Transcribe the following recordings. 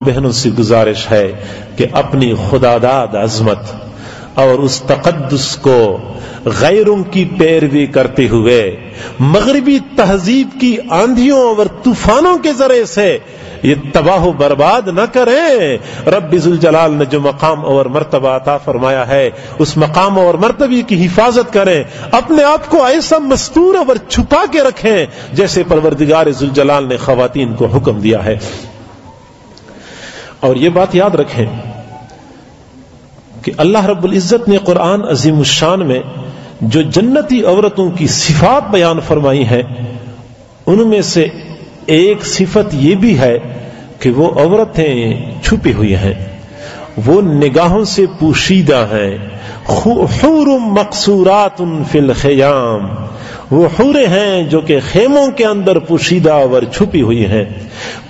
بہنوں سے گزارش ہے کہ اپنی خداداد عظمت اور اس تقدس کو غیروں کی پیروی کرتے ہوئے مغربی تہذیب کی آندھیوں اور طوفانوں کے ذریعے سے یہ تباہ و برباد نہ کریں۔ رب ذوالجلال نے جو مقام اور مرتبہ عطا فرمایا ہے اس مقام اور مرتبے کی حفاظت کریں، اپنے آپ کو ایسا مستور اور چھپا کے رکھیں جیسے پروردگار ذوالجلال نے خواتین کو حکم دیا ہے۔ اور یہ بات یاد رکھیں کہ اللہ رب العزت نے قرآن عظیم الشان میں جو جنتی عورتوں کی صفات بیان فرمائی ہیں ان میں سے ایک صفت یہ بھی ہے کہ وہ عورتیں چھپی ہوئی ہیں، وہ نگاہوں سے پوشیدہ ہیں۔ حور مقصورات فی الخیام، وہ حوریں ہیں جو کہ خیموں کے اندر پوشیدہ اور چھپی ہوئی ہیں۔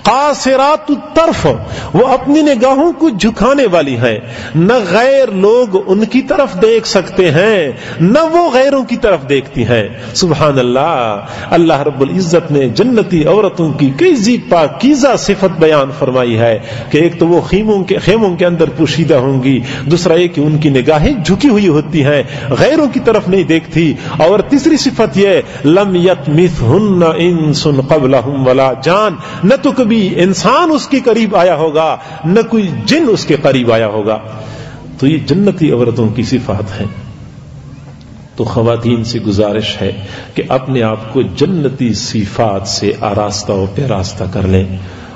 قاصرات الطرف، وہ اپنی نگاہوں کو جھکانے والی ہیں، نہ غیر لوگ ان کی طرف دیکھ سکتے ہیں نہ وہ غیروں کی طرف دیکھتی ہیں۔ سبحان اللہ، اللہ رب العزت نے جنتی عورتوں کی کئی پاکیزہ صفت بیان فرمائی ہے کہ ایک تو وہ خیموں کے اندر پوشیدہ ہوں گی، دوسرا یہ کہ ان کی نگاہیں جھکی ہوئی ہوتی ہیں، غیروں کی طرف نہیں دیکھتی، اور تیسری صفت یہ لم یطمثہن انس قبلہم ولا جان، نہ تو کبھی انسان اس کے قریب آیا ہوگا نہ کوئی جن اس کے قریب آیا ہوگا۔ تو یہ جنتی عورتوں کی صفات ہیں۔ تو خواتین سے گزارش ہے کہ اپنے آپ کو جنتی صفات سے آراستہ و پیراستہ کر لیں،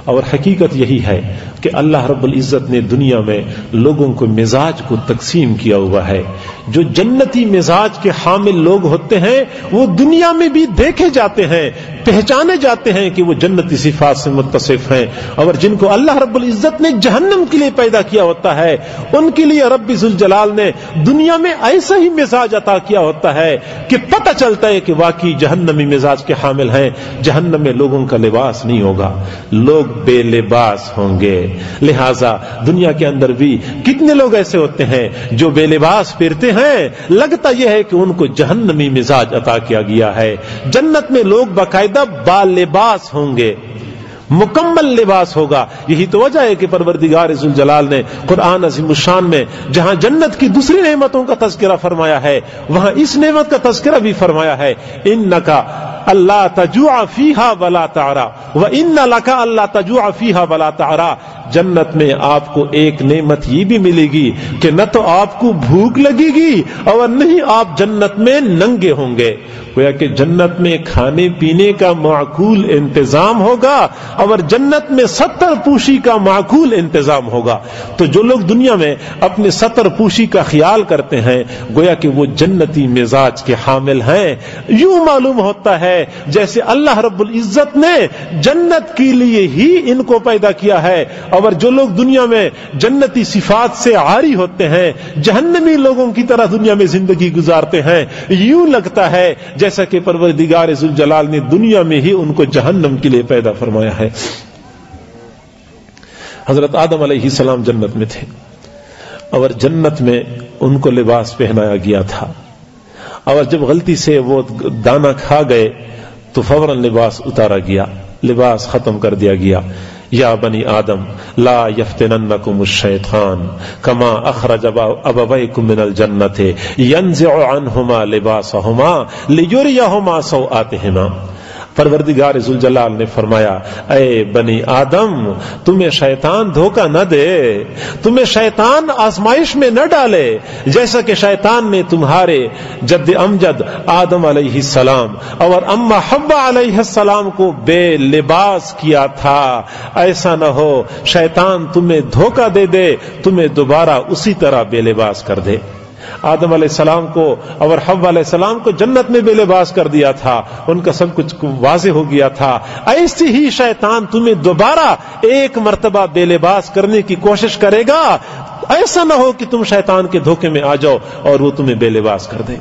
اور حقیقت یہی ہے کہ اللہ رب العزت نے دنیا میں لوگوں کو مزاج کو تقسیم کیا ہوا ہے۔ جو جنتی مزاج کے حامل لوگ ہوتے ہیں وہ دنیا میں بھی دیکھے جاتے ہیں، پہچانے جاتے ہیں کہ وہ جنتی صفات سے متصف ہیں، اور جن کو اللہ رب العزت نے جہنم کے لیے پیدا کیا ہوتا ہے ان کے لیے رب ذوالجلال نے دنیا میں ایسا ہی مزاج عطا کیا ہوتا ہے کہ پتہ چلتا ہے کہ واقعی جہنمی مزاج کے حامل ہیں۔ جہنم میں لوگوں کا لباس نہیں ہوگا، لوگ بے لباس ہوں گے۔ لہذا دنیا کے اندر بھی کتنے لوگ ایسے ہوتے ہیں جو بے لباس پھرتے ہیں، لگتا یہ ہے کہ ان کو جہنمی مزاج عطا کیا گیا ہے۔ جنت میں لوگ باقاعدہ با لباس ہوں گے، مکمل لباس ہوگا۔ یہی تو وجہ ہے کہ پروردگار ذوالجلال نے قرآن عظیم الشان میں جہاں جنت کی دوسری نعمتوں کا تذکرہ فرمایا ہے وہاں اس نعمت کا تذکرہ بھی فرمایا ہے، انکا اللہ تجوع فیہا ولا تعرا وان لک اللہ تجوع فیہا ولا تعرا۔ جنت میں آپ کو ایک نعمت یہ بھی ملے گی کہ نہ تو آپ کو بھوک لگے گی اور نہیں آپ جنت میں ننگے ہوں گے۔ گویا کہ جنت میں کھانے پینے کا معقول انتظام ہوگا اور جنت میں ستر پوشی کا معقول انتظام ہوگا۔ تو جو لوگ دنیا میں اپنے ستر پوشی کا خیال کرتے ہیں گویا کہ وہ جنتی مزاج کے حامل ہیں۔ یوں معلوم ہوتا ہے جیسے اللہ رب العزت نے جنت کے لیے ہی ان کو پیدا کیا ہے، اور جو لوگ دنیا میں جنتی صفات سے عاری ہوتے ہیں، جہنمی لوگوں کی طرح دنیا میں زندگی گزارتے ہیں، یوں لگتا ہے جیسا کہ پروردگار ذوالجلال نے دنیا میں ہی ان کو جہنم کے لیے پیدا فرمایا ہے۔ حضرت آدم علیہ السلام جنت میں تھے اور جنت میں ان کو لباس پہنایا گیا تھا، اور جب غلطی سے وہ دانا کھا گئے تو فوراً لباس اتارا گیا، لباس ختم کر دیا گیا۔ یا بنی آدم لا یفتننکم الشیطان کما اخرج ابویکم من الجنۃ ینزع عنہما لباسہما لیریہما سوآتہما۔ پروردگار ذوالجلال نے فرمایا اے بنی آدم تمہیں شیطان دھوکہ نہ دے، تمہیں شیطان آزمائش میں نہ ڈالے، جیسا کہ شیطان نے تمہارے جد امجد آدم علیہ السلام اور اما حوا علیہ السلام کو بے لباس کیا تھا۔ ایسا نہ ہو شیطان تمہیں دھوکہ دے دے، تمہیں دوبارہ اسی طرح بے لباس کر دے۔ آدم علیہ السلام کو اور حوا علیہ السلام کو جنت میں بے لباس کر دیا تھا، ان کا سب کچھ واضح ہو گیا تھا۔ ایسی ہی شیطان تمہیں دوبارہ ایک مرتبہ بے لباس کرنے کی کوشش کرے گا، ایسا نہ ہو کہ تم شیطان کے دھوکے میں آ جاؤ اور وہ تمہیں بے لباس کر دے۔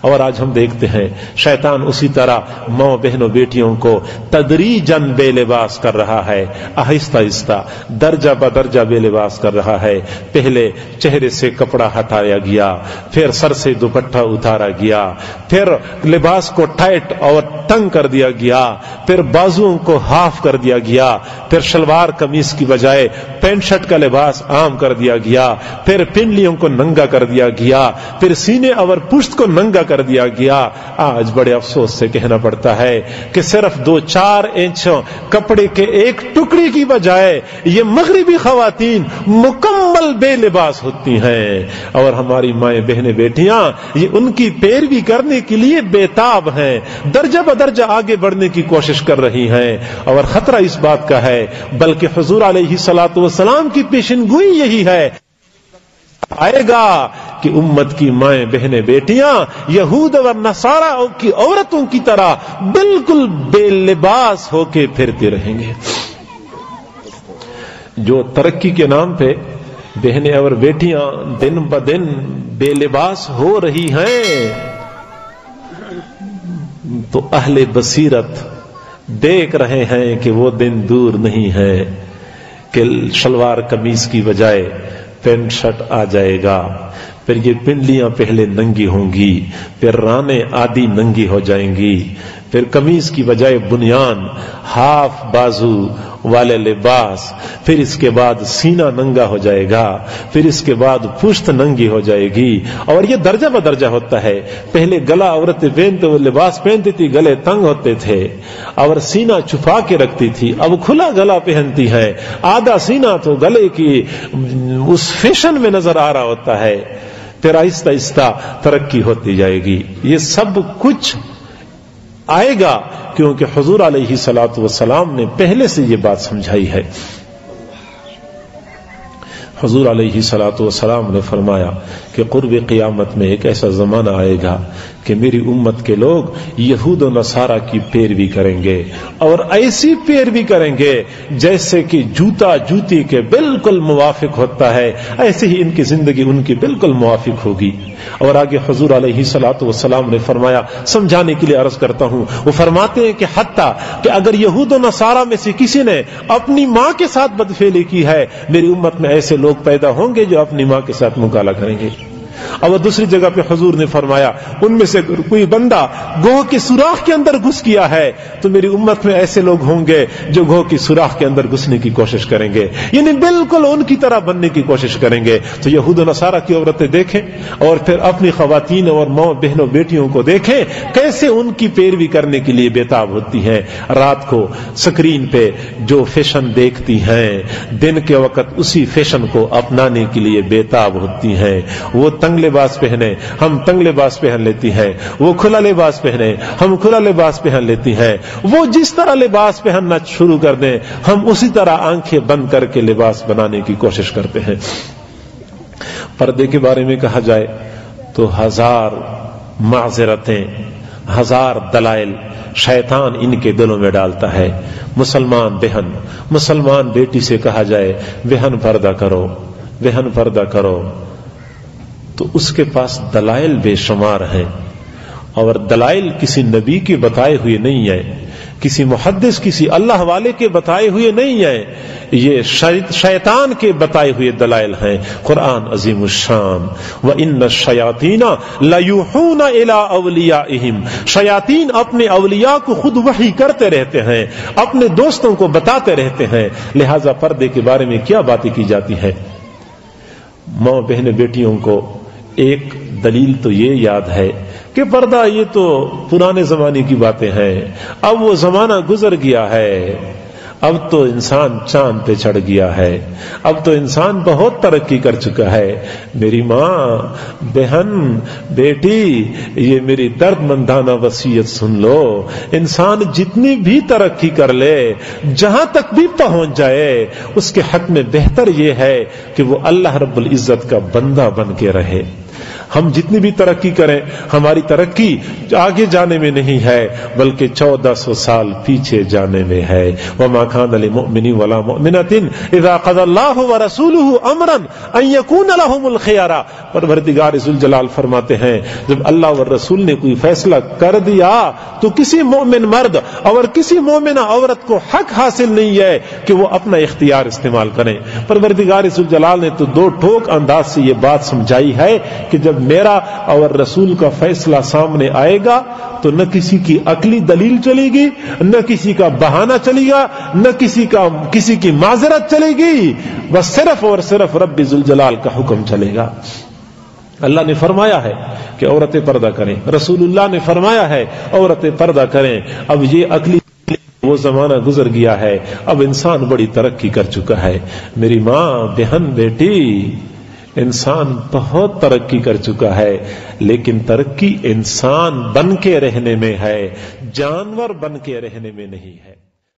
اور آج ہم دیکھتے ہیں شیطان اسی طرح ماں بہنوں بیٹیوں کو تدریجاً بے لباس کر رہا ہے، آہستہ آہستہ درجہ بدرجہ بے لباس کر رہا ہے۔ پہلے چہرے سے کپڑا ہٹایا گیا، پھر سر سے دوپٹہ اتارا گیا، پھر لباس کو ٹائٹ اور تنگ کر دیا گیا، پھر بازوؤں کو ہاف کر دیا گیا، پھر شلوار قمیص کی بجائے پینٹ شرٹ کا لباس عام کر دیا گیا، پھر پنڈلیوں کو ننگا کر دیا گیا، پھر سینے اور پشت کو ننگا کر دیا گیا۔ آج بڑے افسوس سے کہنا پڑتا ہے کہ صرف 2-4 انچ کپڑے کے ایک ٹکڑے کی بجائے یہ مغربی خواتین مکمل بے لباس ہوتی ہیں، اور ہماری مائیں بہنیں بیٹیاں یہ ان کی پیروی کرنے کے لیے بےتاب ہیں، درجہ بدرجہ آگے بڑھنے کی کوشش کر رہی ہیں۔ اور خطرہ اس بات کا ہے، بلکہ حضور علیہ الصلوۃ والسلام کی پیشن گوئی یہی ہے، آئے گا کہ امت کی مائیں بہنیں بیٹیاں یہود اور نصارہ کی عورتوں کی طرح بالکل بے لباس ہو کے پھرتے رہیں گے۔ جو ترقی کے نام پہ بہنیں اور بیٹیاں دن بدن بے لباس ہو رہی ہیں، تو اہل بصیرت دیکھ رہے ہیں کہ وہ دن دور نہیں ہے کہ شلوار قمیص کی بجائے پینٹ شرٹ آ جائے گا، پھر یہ پنڈلیاں پہلے ننگی ہوں گی، پھر رانیں آدھی ننگی ہو جائیں گی، پھر قمیص کی بجائے بنیان ہاف بازو والے لباس، پھر اس کے بعد سینہ ننگا ہو جائے گا، پھر اس کے بعد پشت ننگی ہو جائے گی، اور یہ درجہ بدرجہ ہوتا ہے۔ پہلے گلا عورتیں پہنتے وہ لباس پہنتی تھی، گلے تنگ ہوتے تھے اور سینہ چھپا کے رکھتی تھی، اب کھلا گلا پہنتی ہے، آدھا سینہ تو گلے کی اس فیشن میں نظر آ رہا ہوتا ہے۔ پھر آہستہ آہستہ ترقی ہوتی جائے گی۔ یہ سب کچھ آئے گا کیونکہ حضور علیہ الصلوۃ والسلام نے پہلے سے یہ بات سمجھائی ہے۔ حضور علیہ الصلوۃ والسلام نے فرمایا کہ قرب قیامت میں ایک ایسا زمانہ آئے گا کہ میری امت کے لوگ یہود و نصارہ کی پیروی کریں گے، اور ایسی پیروی کریں گے جیسے کہ جوتا جوتی کے بالکل موافق ہوتا ہے، ایسے ہی ان کی زندگی ان کی بالکل موافق ہوگی۔ اور آگے حضور علیہ الصلوۃ والسلام نے فرمایا، سمجھانے کے لیے عرض کرتا ہوں، وہ فرماتے ہیں کہ حتیٰ کہ اگر یہود و نصارہ میں سے کسی نے اپنی ماں کے ساتھ بدفعلی کی ہے، میری امت میں ایسے لوگ پیدا ہوں گے جو اپنی ماں کے ساتھ مکالہ کریں گے۔ اور دوسری جگہ پہ حضور نے فرمایا، ان میں سے کوئی بندہ گوہ کے سوراخ کے اندر گھس گیا ہے تو میری امت میں ایسے لوگ ہوں گے جو گوہ کی سوراخ کے اندر گھسنے کی کوشش کریں گے، یعنی بالکل ان کی طرح بننے کی کوشش کریں گے۔ تو یہود و نصارہ کی عورتیں دیکھیں اور پھر اپنی خواتین اور ماں بہنوں بیٹیوں کو دیکھیں کیسے ان کی پیروی کرنے کے لیے بےتاب ہوتی ہیں۔ رات کو سکرین پہ جو فیشن دیکھتی ہیں، دن کے وقت اسی فیشن کو اپنانے کے لیے بےتاب ہوتی ہیں۔ وہ تنگ لباس پہنے، ہم تنگ لباس پہن لیتی ہیں، وہ کھلا لباس پہنے، ہم کھلا لباس پہن لیتی ہیں، وہ جس طرح لباس پہننا شروع کر دیں ہم اسی طرح آنکھیں بند کر کے لباس بنانے کی کوشش کرتے ہیں۔ پردے کے بارے میں کہا جائے تو 1000 معذرتیں، 1000 دلائل شیطان ان کے دلوں میں ڈالتا ہے۔ مسلمان بہن، مسلمان بیٹی سے کہا جائے بہن پردہ کرو، بہن پردہ کرو، تو اس کے پاس دلائل بے شمار ہیں، اور دلائل کسی نبی کے بتائے ہوئے نہیں ہیں، کسی محدث کسی اللہ والے کے بتائے ہوئے نہیں ہیں، یہ شیطان کے بتائے ہوئے دلائل ہیں۔ قرآن عظیم الشان، وَإِنَّ الشَّيَاطِينَ لَيُوحُونَ إِلَىٰ أَوْلِيَائِهِمْ، شیاطین اپنے اولیاء کو خود وحی کرتے رہتے ہیں، اپنے دوستوں کو بتاتے رہتے ہیں۔ لہذا پردے کے بارے میں کیا باتیں کی جاتی ہیں؟ ماں بہن بیٹیوں کو ایک دلیل تو یہ یاد ہے کہ پردہ یہ تو پرانے زمانے کی باتیں ہیں، اب وہ زمانہ گزر گیا ہے، اب تو انسان چاند پہ چڑھ گیا ہے، اب تو انسان بہت ترقی کر چکا ہے۔ میری ماں، بہن، بیٹی، یہ میری درد مندانہ وصیت سن لو، انسان جتنی بھی ترقی کر لے، جہاں تک بھی پہنچ جائے، اس کے حق میں بہتر یہ ہے کہ وہ اللہ رب العزت کا بندہ بن کے رہے۔ ہم جتنی بھی ترقی کریں ہماری ترقی آگے جانے میں نہیں ہے بلکہ 1400 سال پیچھے جانے میں ہے. وما كان لمؤمن ولا مؤمنة اذا قضى الله ورسوله امرا ان يكون لهم الخيار. پروردگار ذوالجلال فرماتے ہیں جب اللہ اور رسول نے کوئی فیصلہ کر دیا تو کسی مومن مرد اور کسی مومنہ عورت کو حق حاصل نہیں ہے کہ وہ اپنا اختیار استعمال کریں. پروردگار ذوالجلال نے تو دو ٹوک انداز سے یہ بات سمجھائی ہے کہ جب میرا اور رسول کا فیصلہ سامنے آئے گا تو نہ کسی کی عقلی دلیل چلے گی، نہ کسی کا بہانہ چلے گا، نہ کسی کی معذرت چلے گی، بس صرف اور صرف رب ذوالجلال کا حکم چلے گا. اللہ نے فرمایا ہے کہ عورتیں پردہ کریں، رسول اللہ نے فرمایا ہے عورتیں پردہ کریں. اب یہ عقلی وہ زمانہ گزر گیا ہے، اب انسان بڑی ترقی کر چکا ہے. میری ماں، بہن، بیٹی، انسان بہت ترقی کر چکا ہے، لیکن ترقی انسان بن کے رہنے میں ہے، جانور بن کے رہنے میں نہیں ہے.